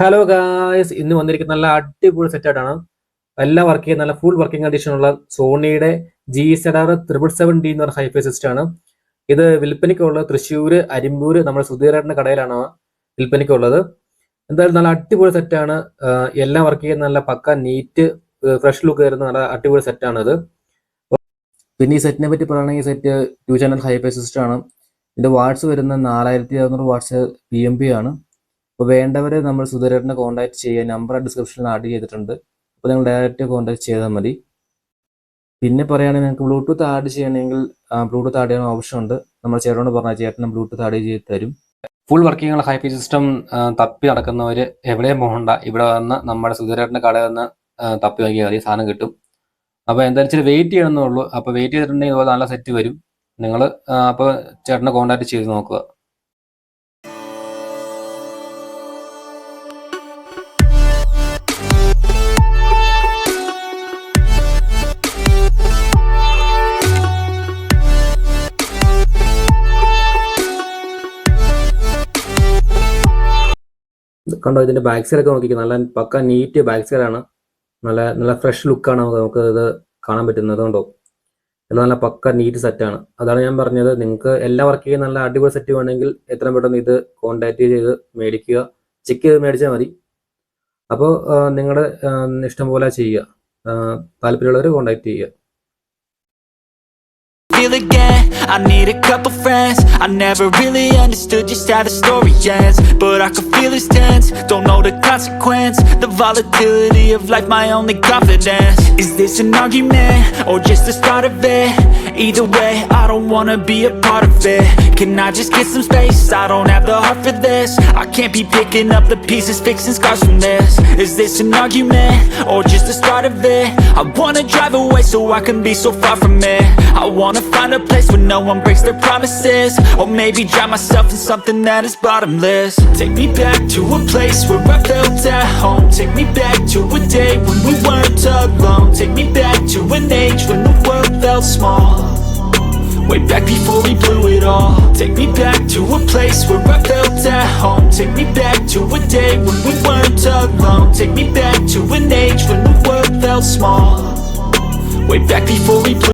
Hello guys, ഇന്ന് വന്നിരിക്കുന്ന നല്ല അടിപൊളി സെറ്റായിട്ടാണ്. എല്ലാം വർക്ക് ചെയ്യുന്ന നല്ല ഫുൾ വർക്കിംഗ് കണ്ടീഷനുള്ള സോണിയുടെ GZR777D എന്ന് പറഞ്ഞ ഹൈഫൈ സിസ്റ്റം ആണ്. ഇത് വിൽപ്പനയ്ക്കുള്ളത് തൃശ്ശൂര്, അരിമ്പൂര് നമ്മുടെ സുധീരേട്ടന്റെ കടയിലാണ് വിൽപ്പനയ്ക്കുള്ളത്. എന്തായാലും നല്ല അടിപൊളി സെറ്റാണ്. എല്ലാം വർക്ക് ചെയ്യുന്ന നല്ല പക്ക നീറ്റ് ഫ്രഷ് ലുക്ക് വരുന്ന നല്ല അടിപൊളി സെറ്റാണ് ഇത്. പിന്നെ ഈ സെറ്റിനെ പറ്റി പറയുകയാണെങ്കിൽ സെറ്റ് 2 ചാനൽ ഹൈഫൈ സിസ്റ്റം ആണ്. ഇതിന്റെ വാട്ട്സ് വരുന്ന 4600 വാട്ട്സ് PMP ആണ്. അപ്പോൾ വേണ്ടവരെ നമ്മൾ സുധീരേട്ടനെ കോൺടാക്ട് ചെയ്യുക. നമ്പർ ഡിസ്ക്രിപ്ഷനിൽ ആഡ് ചെയ്തിട്ടുണ്ട്. അപ്പോൾ നിങ്ങൾ ഡയറക്റ്റ് കോൺടാക്ട് ചെയ്താൽ മതി. പിന്നെ പറയുകയാണെങ്കിൽ നിങ്ങൾക്ക് ബ്ലൂടൂത്ത് ആഡ് ചെയ്യണമെങ്കിൽ ബ്ലൂടൂത്ത് ആഡ് ചെയ്യാൻ ഓപ്ഷൻ ഉണ്ട്. നമ്മൾ ചേട്ടനോട് പറഞ്ഞാൽ ചേട്ടൻ ബ്ലൂടൂത്ത് ആഡ് ചെയ്ത് തരും. ഫുൾ വർക്കിംഗ് ഉള്ള ഹൈഫൈ സിസ്റ്റം തപ്പി നടക്കുന്നവർ എവിടെയും പോകണ്ട, ഇവിടെ വന്ന് നമ്മുടെ സുധീരേട്ടൻ്റെ കടയിൽ വന്ന് തപ്പി വാങ്ങിയാൽ മതി, സാധനം കിട്ടും. അപ്പോൾ എന്തായാലും ഇച്ചിരി വെയിറ്റ് ചെയ്യണമെന്നുള്ളൂ. അപ്പോൾ വെയിറ്റ് ചെയ്തിട്ടുണ്ടെങ്കിൽ ഇതുപോലെ നല്ല സെറ്റ് വരും. നിങ്ങൾ അപ്പോൾ ചേട്ടനെ കോൺടാക്ട് ചെയ്ത് നോക്കുക. കണ്ടോ, ഇതിന്റെ ബാക്ക് സൈഡൊക്കെ നോക്കിക്കുക. നല്ല പക്ക നീറ്റ് ബാക്ക് സൈഡാണ്. നല്ല നല്ല ഫ്രഷ് ലുക്കാണ് നമുക്ക് ഇത് കാണാൻ പറ്റുന്നത്. കണ്ടോ, എല്ലാം നല്ല പക്ക നീറ്റ് സെറ്റാണ്. അതാണ് ഞാൻ പറഞ്ഞത്, നിങ്ങൾക്ക് എല്ലാ വർക്ക് ചെയ്യുന്ന നല്ല അടിപൊളി സെറ്റ് വേണമെങ്കിൽ എത്രയും പെട്ടെന്ന് ഇത് കോൺടാക്ട് ചെയ്ത് മേടിക്കുക, ചെക്ക് ചെയ്ത് മേടിച്ചാൽ മതി. അപ്പോൾ നിങ്ങളുടെ ഇഷ്ടം പോലെ ചെയ്യുക. താല്പര്യമുള്ളവർ കോൺടാക്ട് ചെയ്യുക. Feel again, I need a couple friends. I never really understood just how the story ends, but I can feel it's tense, don't know the consequence. The volatility of life, my only confidence. Is this an argument, or just the start of it? Either way, I don't wanna be a part of it. Can I just get some space? I don't have the heart for this. I can't be picking up the pieces, fixing scars from this. Is this an argument, or just the start of it? I wanna drive away so I can be so far from it. I wanna find a place where no one breaks their promises, or maybe drown myself in something that is bottomless. Take me back to a place where I felt at home. Take me back to a day when we weren't alone. Take me back to an age when the world felt small, way back before we blew it all. Take me back to a place where I felt at home. Take me back to a day when we weren't alone. Take me back to an age when the world felt small, way back before we blew